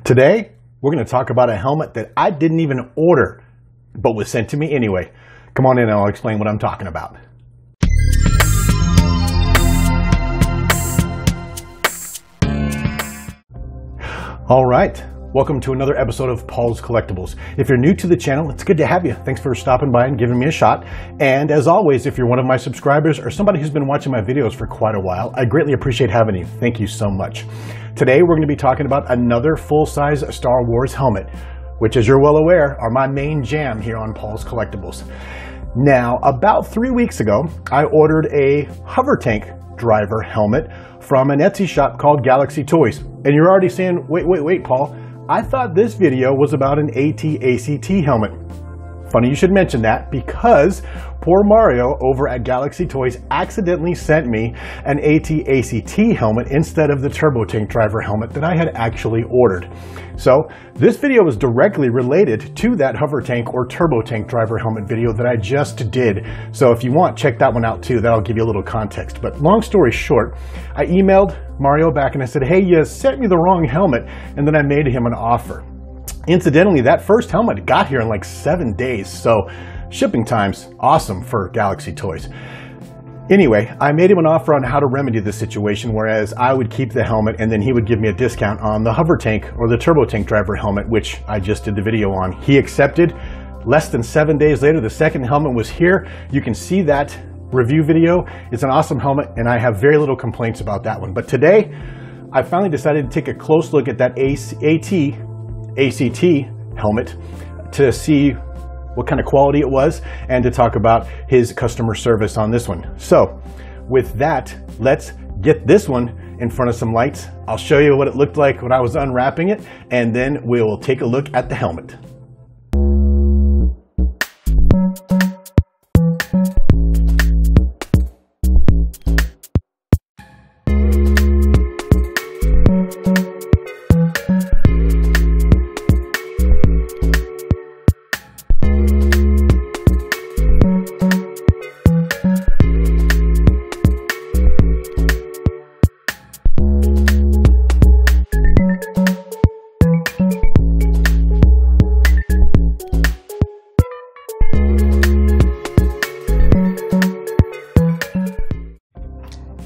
Today, we're going to talk about a helmet that I didn't even order, but was sent to me anyway. Come on in and I'll explain what I'm talking about. All right, welcome to another episode of Paul's Collectibles. If you're new to the channel, it's good to have you. Thanks for stopping by and giving me a shot. And as always, if you're one of my subscribers or somebody who's been watching my videos for quite a while, I greatly appreciate having you. Thank you so much. Today, we're going to be talking about another full-size Star Wars helmet, which, as you're well aware, are my main jam here on Paul's Collectibles. Now, about 3 weeks ago, I ordered a Hovertank Driver helmet from an Etsy shop called Galaxy Toys. And you're already saying, wait, Paul, I thought this video was about an AT-ACT helmet. Funny you should mention that, because poor Mario over at Galaxy Toys accidentally sent me an AT-ACT helmet instead of the Hovertank Driver helmet that I had actually ordered. So this video is directly related to that Hovertank or Hovertank Driver helmet video that I just did. So if you want, check that one out too. That'll give you a little context. But long story short, I emailed Mario back and I said, hey, you sent me the wrong helmet. And then I made him an offer. Incidentally, that first helmet got here in like 7 days, so shipping time's awesome for Galaxy Toys. Anyway, I made him an offer on how to remedy the situation, whereas I would keep the helmet and then he would give me a discount on the Hovertank or the Hovertank Driver helmet, which I just did the video on. He accepted. Less than 7 days later, the second helmet was here. You can see that review video. It's an awesome helmet, and I have very little complaints about that one. But today, I finally decided to take a close look at that AT helmet to see what kind of quality it was and to talk about his customer service on this one. So with that, let's get this one in front of some lights. I'll show you what it looked like when I was unwrapping it, and then we'll take a look at the helmet.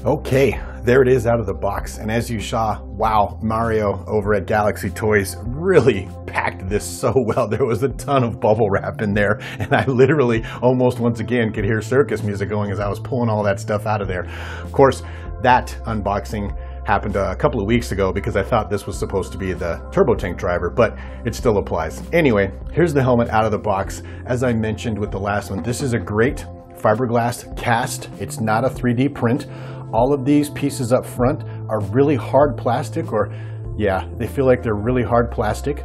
Okay, there it is out of the box. And as you saw, wow, Mario over at Galaxy Toys really packed this so well. There was a ton of bubble wrap in there, and I literally almost once again could hear circus music going as I was pulling all that stuff out of there. Of course, that unboxing happened a couple of weeks ago because I thought this was supposed to be the Hovertank Driver, but it still applies. Anyway, here's the helmet out of the box. As I mentioned with the last one, this is a great fiberglass cast. It's not a 3D print. All of these pieces up front are really hard plastic, or yeah, they feel like they're really hard plastic.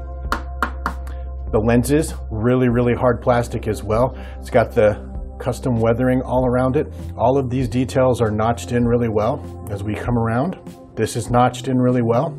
The lenses, really hard plastic as well. It's got the custom weathering all around it. All of these details are notched in really well. As we come around, this is notched in really well.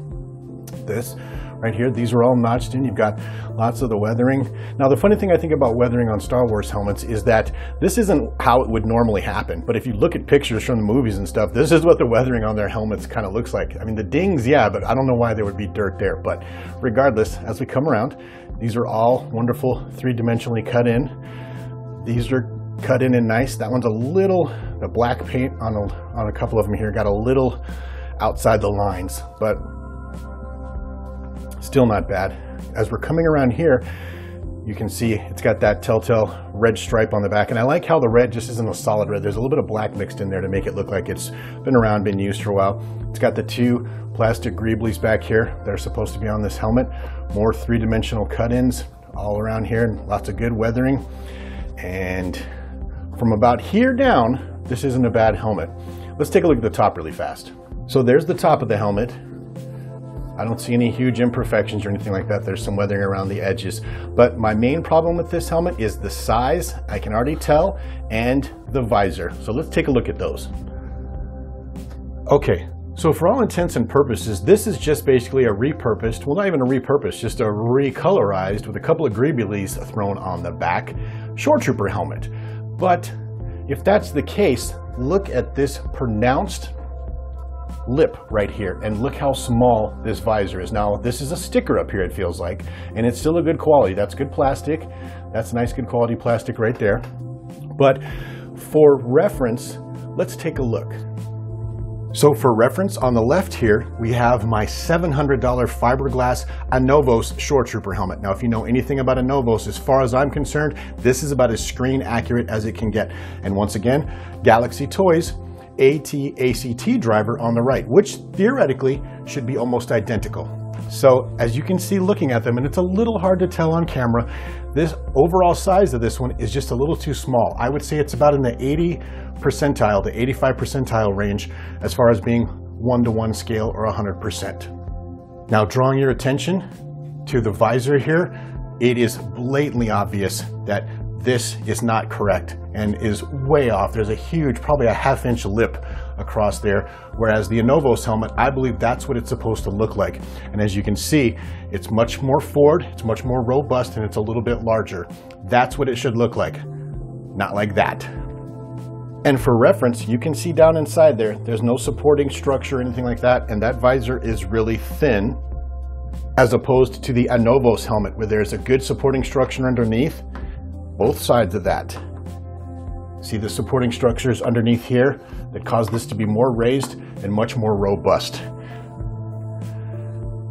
This right here, these are all notched in. You've got lots of the weathering. Now, the funny thing I think about weathering on Star Wars helmets is that this isn't how it would normally happen. But if you look at pictures from the movies and stuff, this is what the weathering on their helmets kind of looks like. I mean, the dings, yeah, but I don't know why there would be dirt there. But regardless, as we come around, these are all wonderful three-dimensionally cut in. These are cut in and nice. That one's a little, the black paint on a couple of them here got a little outside the lines, but still not bad. As we're coming around here, you can see it's got that telltale red stripe on the back, and I like how the red just isn't a solid red. There's a little bit of black mixed in there to make it look like it's been around, been used for a while. It's got the two plastic greeblies back here that are supposed to be on this helmet. More three-dimensional cut-ins all around here, and lots of good weathering. And from about here down, this isn't a bad helmet. Let's take a look at the top really fast. So there's the top of the helmet. I don't see any huge imperfections or anything like that. There's some weathering around the edges. But my main problem with this helmet is the size, I can already tell, and the visor. So let's take a look at those. Okay, so for all intents and purposes, this is just basically a repurposed, well, not even a repurposed, just a recolorized with a couple of greeblies thrown on the back Shore Trooper helmet. But if that's the case, look at this pronounced lip right here, and look how small this visor is. Now this is a sticker up here, it feels like, and it's still a good quality. That's good plastic. That's nice, good quality plastic right there. But for reference, let's take a look. So for reference, on the left here, we have my $700 fiberglass Anovos Shore Trooper helmet. Now, if you know anything about Anovos, as far as I'm concerned, this is about as screen accurate as it can get. And once again, Galaxy Toys AT-ACT driver on the right, which theoretically should be almost identical. So as you can see looking at them, and it's a little hard to tell on camera, this overall size of this one is just a little too small. I would say it's about in the 80 percentile to 85 percentile range as far as being 1-to-1 scale or 100%. Now, drawing your attention to the visor here, it is blatantly obvious that this is not correct and is way off. There's a huge, probably a ½ inch lip across there, whereas the Anovos helmet, I believe that's what it's supposed to look like. And as you can see, it's much more forward, it's much more robust, and it's a little bit larger. That's what it should look like, not like that. And for reference, you can see down inside there, there's no supporting structure or anything like that, and that visor is really thin, as opposed to the Anovos helmet, where there's a good supporting structure underneath. Both sides of that. See the supporting structures underneath here that cause this to be more raised and much more robust.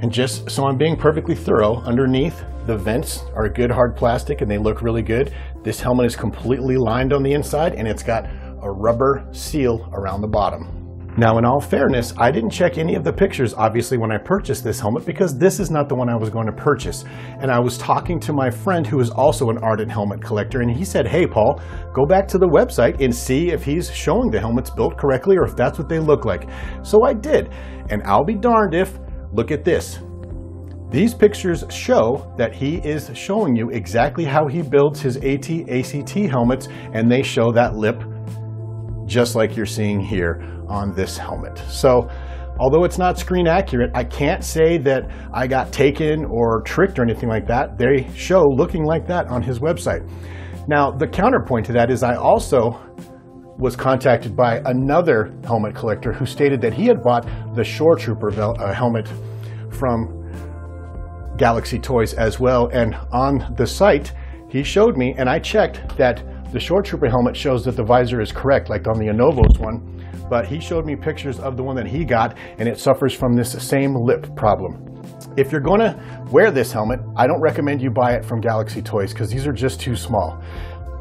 And just so I'm being perfectly thorough, underneath the vents are good hard plastic and they look really good. This helmet is completely lined on the inside and it's got a rubber seal around the bottom. Now, in all fairness, I didn't check any of the pictures, obviously, when I purchased this helmet, because this is not the one I was going to purchase. And I was talking to my friend who is also an ardent helmet collector, and he said, hey, Paul, go back to the website and see if he's showing the helmets built correctly or if that's what they look like. So I did, and I'll be darned if, look at this. These pictures show that he is showing you exactly how he builds his AT-ACT helmets, and they show that lip just like you're seeing here on this helmet. So although it's not screen accurate, I can't say that I got taken or tricked or anything like that. They show looking like that on his website. Now, the counterpoint to that is I also was contacted by another helmet collector who stated that he had bought the Shore Trooper helmet from Galaxy Toys as well. And on the site, he showed me, and I checked that the Shore Trooper helmet shows that the visor is correct, like on the Anovos one, but he showed me pictures of the one that he got, and it suffers from this same lip problem. If you're going to wear this helmet, I don't recommend you buy it from Galaxy Toys because these are just too small.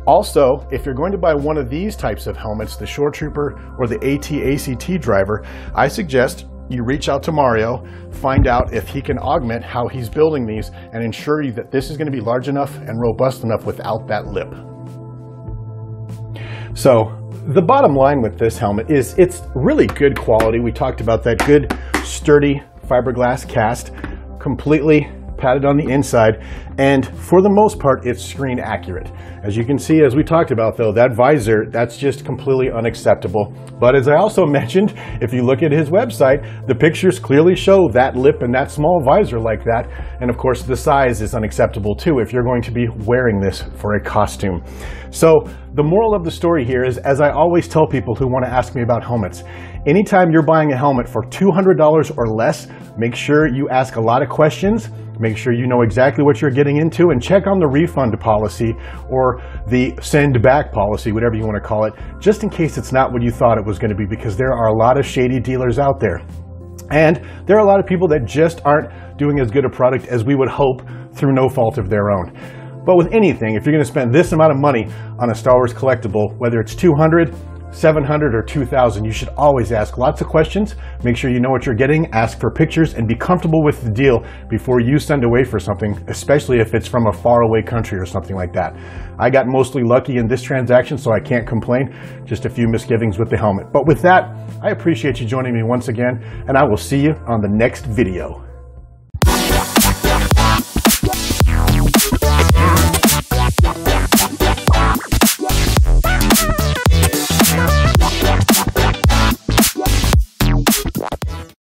Also, if you're going to buy one of these types of helmets, the Shore Trooper or the AT-ACT driver, I suggest you reach out to Mario, find out if he can augment how he's building these, and ensure you that this is going to be large enough and robust enough without that lip. So the bottom line with this helmet is it's really good quality. We talked about that good sturdy fiberglass cast, completely padded on the inside, and for the most part it's screen accurate. As you can see, as we talked about though, that visor, that's just completely unacceptable. But as I also mentioned, if you look at his website, the pictures clearly show that lip and that small visor like that, and of course the size is unacceptable too if you're going to be wearing this for a costume. So the moral of the story here is, as I always tell people who want to ask me about helmets, anytime you're buying a helmet for $200 or less, make sure you ask a lot of questions. Make sure you know exactly what you're getting into, and check on the refund policy or the send back policy, whatever you want to call it, just in case it's not what you thought it was going to be, because there are a lot of shady dealers out there. And there are a lot of people that just aren't doing as good a product as we would hope through no fault of their own. But with anything, if you're going to spend this amount of money on a Star Wars collectible, whether it's $200, $700 or $2,000, you should always ask lots of questions, make sure you know what you're getting, ask for pictures, and be comfortable with the deal before you send away for something, especially if it's from a faraway country or something like that. I got mostly lucky in this transaction, so I can't complain. Just a few misgivings with the helmet. But with that, I appreciate you joining me once again, and I will see you on the next video.